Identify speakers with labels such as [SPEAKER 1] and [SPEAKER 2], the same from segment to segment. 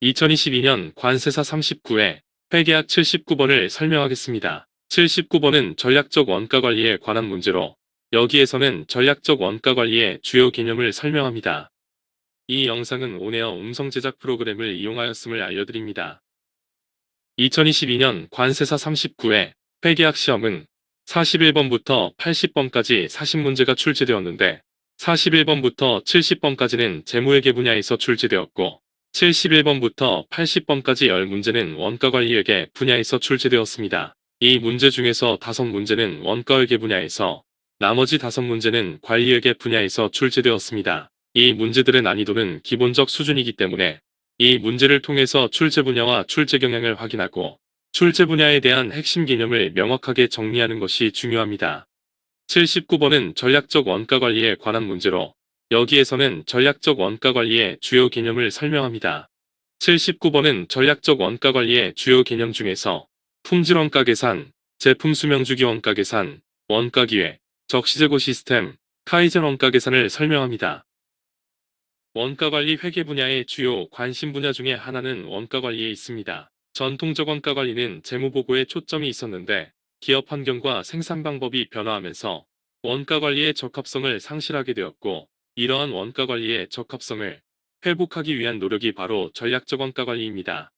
[SPEAKER 1] 2022년 관세사 39회 회계학 79번을 설명하겠습니다. 79번은 전략적 원가관리에 관한 문제로 여기에서는 전략적 원가관리의 주요 개념을 설명합니다. 이 영상은 온에어 음성 제작 프로그램을 이용하였음을 알려드립니다. 2022년 관세사 39회 회계학 시험은 41번부터 80번까지 40문제가 출제되었는데 41번부터 70번까지는 재무회계 분야에서 출제되었고 71번부터 80번까지 10문제는 원가관리회계 분야에서 출제되었습니다. 이 문제 중에서 5문제는 원가회계 분야에서 나머지 5문제는 관리회계 분야에서 출제되었습니다. 이 문제들의 난이도는 기본적 수준이기 때문에 이 문제를 통해서 출제 분야와 출제 경향을 확인하고 출제 분야에 대한 핵심 개념을 명확하게 정리하는 것이 중요합니다. 79번은 전략적 원가관리에 관한 문제로 여기에서는 전략적 원가관리의 주요 개념을 설명합니다. 79번은 전략적 원가관리의 주요 개념 중에서 품질원가 계산, 제품 수명주기 원가 계산, 원가기획, 적시재고 시스템, 카이젠 원가 계산을 설명합니다. 원가관리 회계 분야의 주요 관심 분야 중에 하나는 원가관리에 있습니다. 전통적 원가관리는 재무보고에 초점이 있었는데 기업 환경과 생산 방법이 변화하면서 원가관리의 적합성을 상실하게 되었고 이러한 원가관리의 적합성을 회복하기 위한 노력이 바로 전략적 원가관리입니다.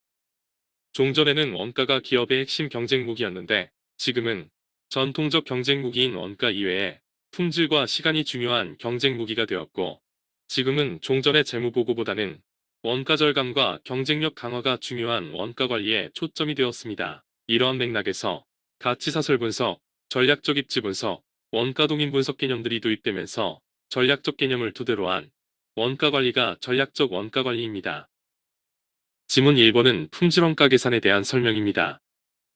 [SPEAKER 1] 종전에는 원가가 기업의 핵심 경쟁무기였는데 지금은 전통적 경쟁무기인 원가 이외에 품질과 시간이 중요한 경쟁무기가 되었고 지금은 종전의 재무보고보다는 원가 절감과 경쟁력 강화가 중요한 원가관리에 초점이 되었습니다. 이러한 맥락에서 가치사설 분석, 전략적 입지 분석, 원가동인 분석 개념들이 도입되면서 전략적 개념을 토대로 한 원가관리가 전략적 원가관리입니다. 지문 1번은 품질원가 계산에 대한 설명입니다.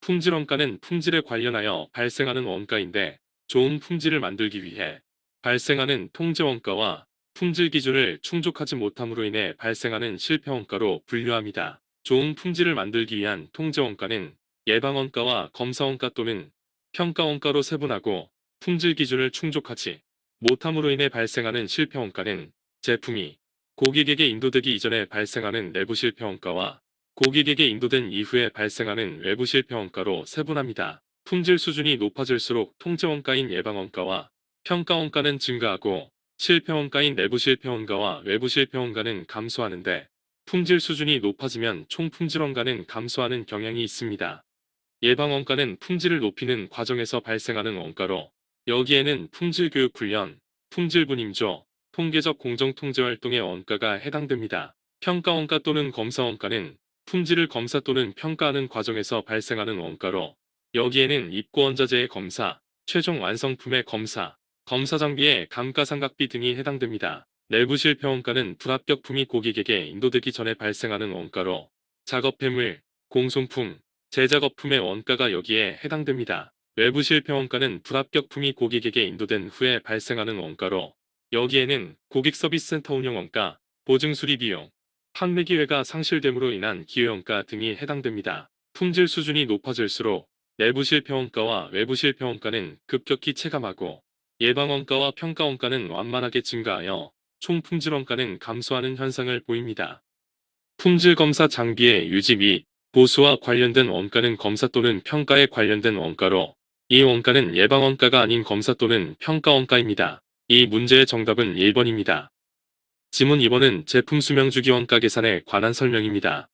[SPEAKER 1] 품질원가는 품질에 관련하여 발생하는 원가인데 좋은 품질을 만들기 위해 발생하는 통제원가와 품질 기준을 충족하지 못함으로 인해 발생하는 실패원가로 분류합니다. 좋은 품질을 만들기 위한 통제원가는 예방원가와 검사원가 또는 평가원가로 세분하고 품질 기준을 충족하지 못함으로 인해 발생하는 실패원가는 제품이 고객에게 인도되기 이전에 발생하는 내부 실패원가와 고객에게 인도된 이후에 발생하는 외부 실패원가로 세분합니다. 품질 수준이 높아질수록 통제원가인 예방원가와 평가원가는 증가하고 실패원가인 내부 실패원가와 외부 실패원가는 감소하는데 품질 수준이 높아지면 총 품질원가는 감소하는 경향이 있습니다. 예방원가는 품질을 높이는 과정에서 발생하는 원가로 여기에는 품질교육훈련, 품질분임조, 통계적 공정통제활동의 원가가 해당됩니다. 평가원가 또는 검사원가는 품질을 검사 또는 평가하는 과정에서 발생하는 원가로 여기에는 입고원자재의 검사, 최종 완성품의 검사, 검사 장비의 감가상각비 등이 해당됩니다. 내부 실패원가는 불합격품이 고객에게 인도되기 전에 발생하는 원가로 작업 폐물, 공송품, 제작업품의 원가가 여기에 해당됩니다. 외부 실패원가는 불합격품이 고객에게 인도된 후에 발생하는 원가로 여기에는 고객서비스센터 운영원가, 보증수리비용, 판매기회가 상실됨으로 인한 기회원가 등이 해당됩니다. 품질 수준이 높아질수록 내부 실패원가와 외부 실패원가는 급격히 체감하고 예방원가와 평가원가는 완만하게 증가하여 총 품질원가는 감소하는 현상을 보입니다. 품질검사 장비의 유지 및 보수와 관련된 원가는 검사 또는 평가에 관련된 원가로 이 원가는 예방원가가 아닌 검사 또는 평가원가입니다. 이 문제의 정답은 1번입니다. 지문 2번은 제품 수명주기 원가 계산에 관한 설명입니다.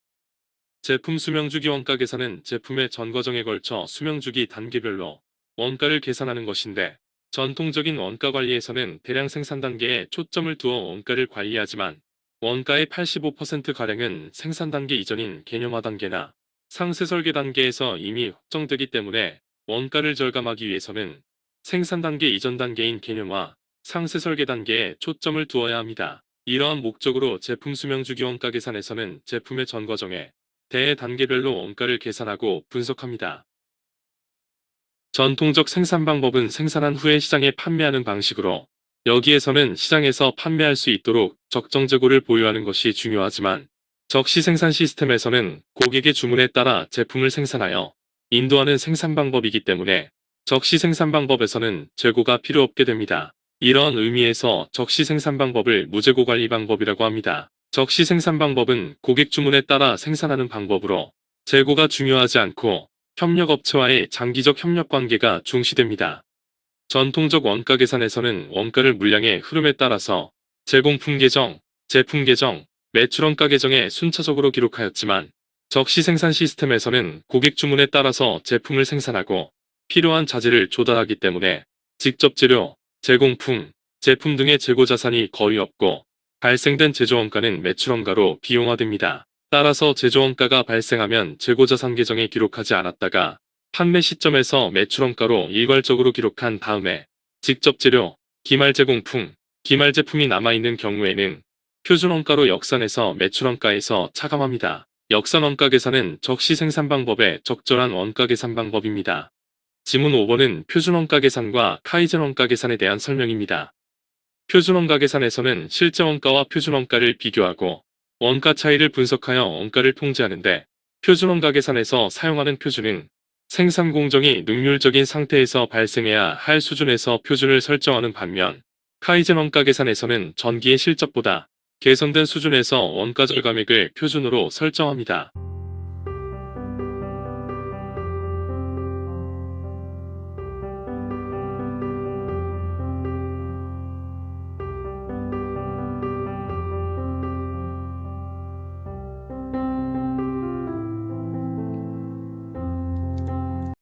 [SPEAKER 1] 제품 수명주기 원가 계산은 제품의 전 과정에 걸쳐 수명주기 단계별로 원가를 계산하는 것인데 전통적인 원가 관리에서는 대량 생산 단계에 초점을 두어 원가를 관리하지만 원가의 85%가량은 생산 단계 이전인 개념화 단계나 상세 설계 단계에서 이미 확정되기 때문에 원가를 절감하기 위해서는 생산 단계 이전 단계인 개념화, 상세 설계 단계에 초점을 두어야 합니다. 이러한 목적으로 제품 수명주기 원가 계산에서는 제품의 전 과정에 대해 단계별로 원가를 계산하고 분석합니다. 전통적 생산 방법은 생산한 후에 시장에 판매하는 방식으로 여기에서는 시장에서 판매할 수 있도록 적정 재고를 보유하는 것이 중요하지만 적시 생산 시스템에서는 고객의 주문에 따라 제품을 생산하여 인도하는 생산 방법이기 때문에 적시 생산 방법에서는 재고가 필요 없게 됩니다. 이러한 의미에서 적시 생산 방법을 무재고 관리 방법이라고 합니다. 적시 생산 방법은 고객 주문에 따라 생산하는 방법으로 재고가 중요하지 않고 협력업체와의 장기적 협력 관계가 중시됩니다. 전통적 원가 계산에서는 원가를 물량의 흐름에 따라서 제공품 계정, 제품 계정, 매출원가 계정에 순차적으로 기록하였지만 적시 생산 시스템에서는 고객 주문에 따라서 제품을 생산하고 필요한 자재를 조달하기 때문에 직접 재료, 제공품, 제품 등의 재고 자산이 거의 없고 발생된 제조원가는 매출원가로 비용화됩니다. 따라서 제조원가가 발생하면 재고자산 계정에 기록하지 않았다가 판매 시점에서 매출원가로 일괄적으로 기록한 다음에 직접 재료, 기말 제공품, 기말 제품이 남아있는 경우에는 표준원가로 역산해서 매출원가에서 차감합니다. 역산원가 계산은 적시 생산 방법의 적절한 원가 계산 방법입니다. 지문 5번은 표준원가 계산과 카이젠 원가 계산에 대한 설명입니다. 표준원가 계산에서는 실제 원가와 표준원가를 비교하고 원가 차이를 분석하여 원가를 통제하는데, 표준원가 계산에서 사용하는 표준은 생산 공정이 능률적인 상태에서 발생해야 할 수준에서 표준을 설정하는 반면, 카이젠 원가 계산에서는 전기의 실적보다 개선된 수준에서 원가 절감액을 표준으로 설정합니다.